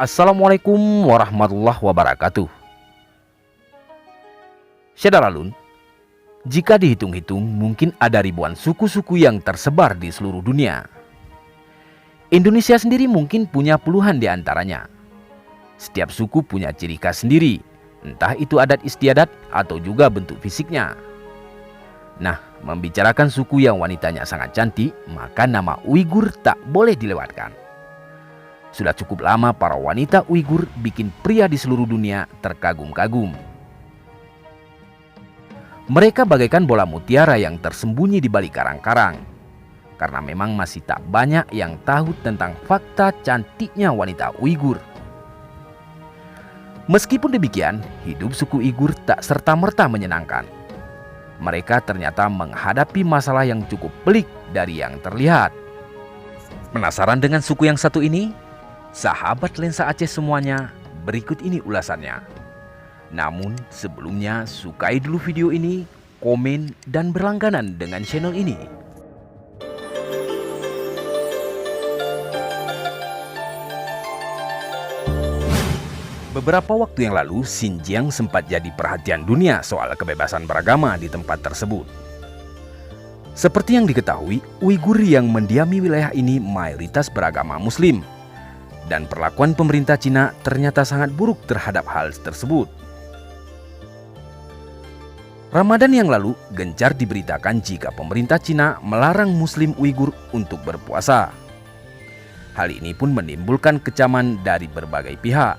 Assalamualaikum warahmatullahi wabarakatuh. Syederalun, jika dihitung-hitung mungkin ada ribuan suku-suku yang tersebar di seluruh dunia. Indonesia sendiri mungkin punya puluhan di antaranya. Setiap suku punya ciri khas sendiri, entah itu adat istiadat atau juga bentuk fisiknya. Nah, membicarakan suku yang wanitanya sangat cantik, maka nama Uighur tak boleh dilewatkan. Sudah cukup lama para wanita Uighur bikin pria di seluruh dunia terkagum-kagum. Mereka bagaikan bola mutiara yang tersembunyi di balik karang-karang. Karena memang masih tak banyak yang tahu tentang fakta cantiknya wanita Uighur. Meskipun demikian, hidup suku Uighur tak serta-merta menyenangkan. Mereka ternyata menghadapi masalah yang cukup pelik dari yang terlihat. Penasaran dengan suku yang satu ini? Sahabat Lensa Aceh semuanya, berikut ini ulasannya. Namun sebelumnya sukai dulu video ini, komen, dan berlangganan dengan channel ini. Beberapa waktu yang lalu, Xinjiang sempat jadi perhatian dunia soal kebebasan beragama di tempat tersebut. Seperti yang diketahui, Uighur yang mendiami wilayah ini mayoritas beragama Muslim. Dan perlakuan pemerintah Cina ternyata sangat buruk terhadap hal tersebut. Ramadan yang lalu gencar diberitakan jika pemerintah Cina melarang Muslim Uighur untuk berpuasa. Hal ini pun menimbulkan kecaman dari berbagai pihak.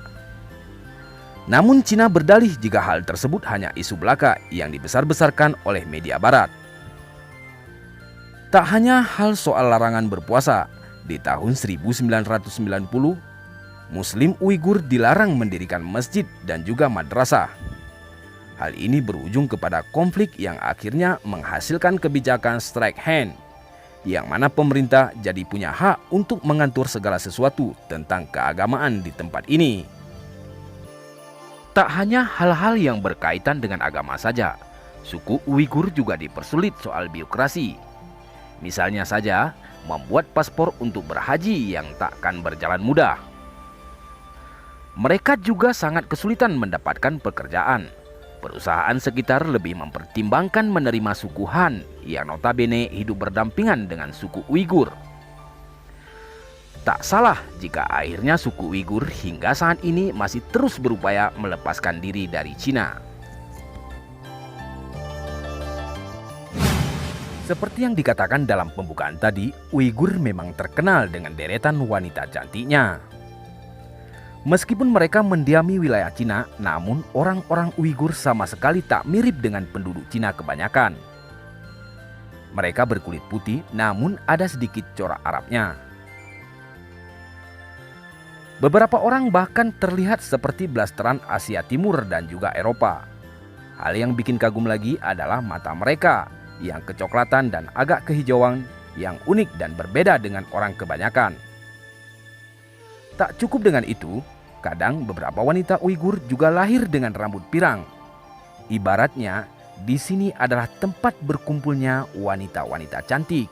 Namun Cina berdalih jika hal tersebut hanya isu belaka yang dibesar-besarkan oleh media barat. Tak hanya hal soal larangan berpuasa. Di tahun 1990, Muslim Uighur dilarang mendirikan masjid dan juga madrasah. Hal ini berujung kepada konflik yang akhirnya menghasilkan kebijakan strike hand, yang mana pemerintah jadi punya hak untuk mengatur segala sesuatu tentang keagamaan di tempat ini. Tak hanya hal-hal yang berkaitan dengan agama saja, suku Uighur juga dipersulit soal birokrasi. Misalnya saja, membuat paspor untuk berhaji yang takkan berjalan mudah. Mereka juga sangat kesulitan mendapatkan pekerjaan. Perusahaan sekitar lebih mempertimbangkan menerima suku Han yang notabene hidup berdampingan dengan suku Uighur. Tak salah jika akhirnya suku Uighur hingga saat ini masih terus berupaya melepaskan diri dari Cina. Seperti yang dikatakan dalam pembukaan tadi, Uighur memang terkenal dengan deretan wanita cantiknya. Meskipun mereka mendiami wilayah Cina, namun orang-orang Uighur sama sekali tak mirip dengan penduduk Cina kebanyakan. Mereka berkulit putih, namun ada sedikit corak Arabnya. Beberapa orang bahkan terlihat seperti blasteran Asia Timur dan juga Eropa. Hal yang bikin kagum lagi adalah mata mereka yang kecoklatan dan agak kehijauan, yang unik dan berbeda dengan orang kebanyakan. Tak cukup dengan itu, kadang beberapa wanita Uighur juga lahir dengan rambut pirang. Ibaratnya, di sini adalah tempat berkumpulnya wanita-wanita cantik.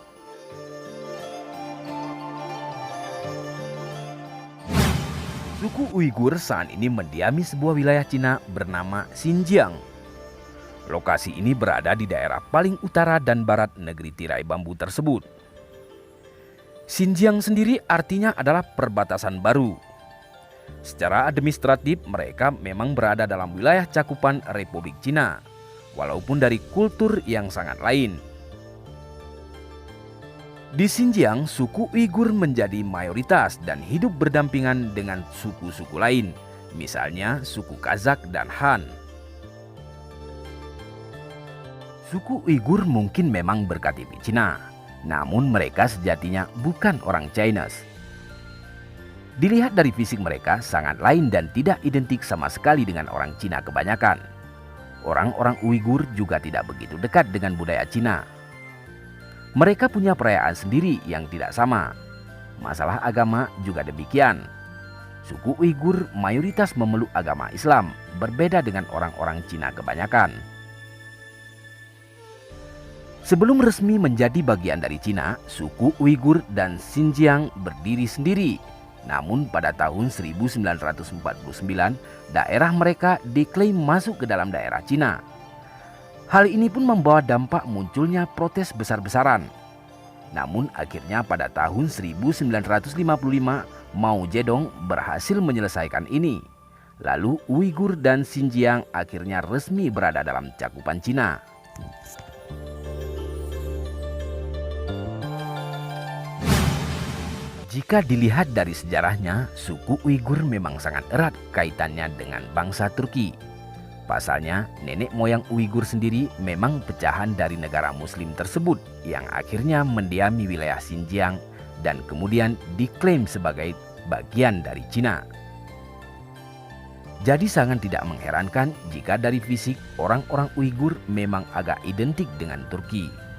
Suku Uighur saat ini mendiami sebuah wilayah Cina bernama Xinjiang. Lokasi ini berada di daerah paling utara dan barat negeri tirai bambu tersebut. Xinjiang sendiri artinya adalah perbatasan baru. Secara administratif mereka memang berada dalam wilayah cakupan Republik Cina, walaupun dari kultur yang sangat lain. Di Xinjiang, suku Uighur menjadi mayoritas dan hidup berdampingan dengan suku-suku lain, misalnya suku Kazakh dan Han. Suku Uighur mungkin memang berKTP Cina, namun mereka sejatinya bukan orang Chinese. Dilihat dari fisik mereka sangat lain dan tidak identik sama sekali dengan orang Cina kebanyakan. Orang-orang Uighur juga tidak begitu dekat dengan budaya Cina. Mereka punya perayaan sendiri yang tidak sama. Masalah agama juga demikian. Suku Uighur mayoritas memeluk agama Islam, berbeda dengan orang-orang Cina kebanyakan. Sebelum resmi menjadi bagian dari Cina, suku Uighur dan Xinjiang berdiri sendiri. Namun pada tahun 1949, daerah mereka diklaim masuk ke dalam daerah Cina. Hal ini pun membawa dampak munculnya protes besar-besaran. Namun akhirnya pada tahun 1955, Mao Zedong berhasil menyelesaikan ini. Lalu Uighur dan Xinjiang akhirnya resmi berada dalam cakupan Cina. Jika dilihat dari sejarahnya, suku Uighur memang sangat erat kaitannya dengan bangsa Turki. Pasalnya, nenek moyang Uighur sendiri memang pecahan dari negara Muslim tersebut yang akhirnya mendiami wilayah Xinjiang dan kemudian diklaim sebagai bagian dari Cina. Jadi sangat tidak mengherankan jika dari fisik orang-orang Uighur memang agak identik dengan Turki.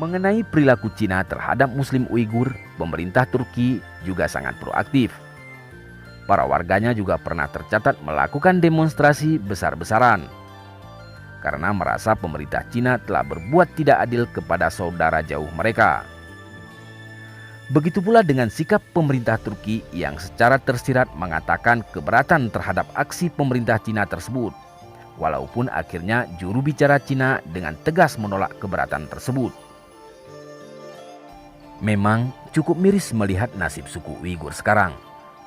Mengenai perilaku Cina terhadap Muslim Uighur, pemerintah Turki juga sangat proaktif. Para warganya juga pernah tercatat melakukan demonstrasi besar-besaran karena merasa pemerintah Cina telah berbuat tidak adil kepada saudara jauh mereka. Begitu pula dengan sikap pemerintah Turki yang secara tersirat mengatakan keberatan terhadap aksi pemerintah Cina tersebut, walaupun akhirnya juru bicara Cina dengan tegas menolak keberatan tersebut. Memang cukup miris melihat nasib suku Uighur sekarang.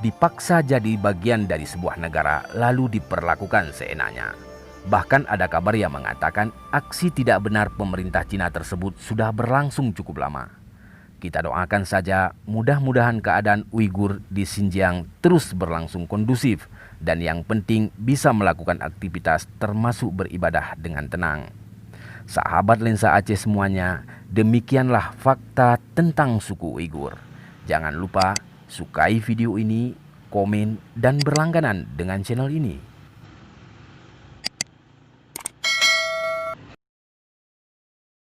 Dipaksa jadi bagian dari sebuah negara lalu diperlakukan seenaknya. Bahkan ada kabar yang mengatakan aksi tidak benar pemerintah Cina tersebut sudah berlangsung cukup lama. Kita doakan saja mudah-mudahan keadaan Uighur di Xinjiang terus berlangsung kondusif dan yang penting bisa melakukan aktivitas termasuk beribadah dengan tenang. Sahabat Lensa Aceh semuanya, demikianlah fakta tentang suku Uighur. Jangan lupa sukai video ini, komen, dan berlangganan dengan channel ini.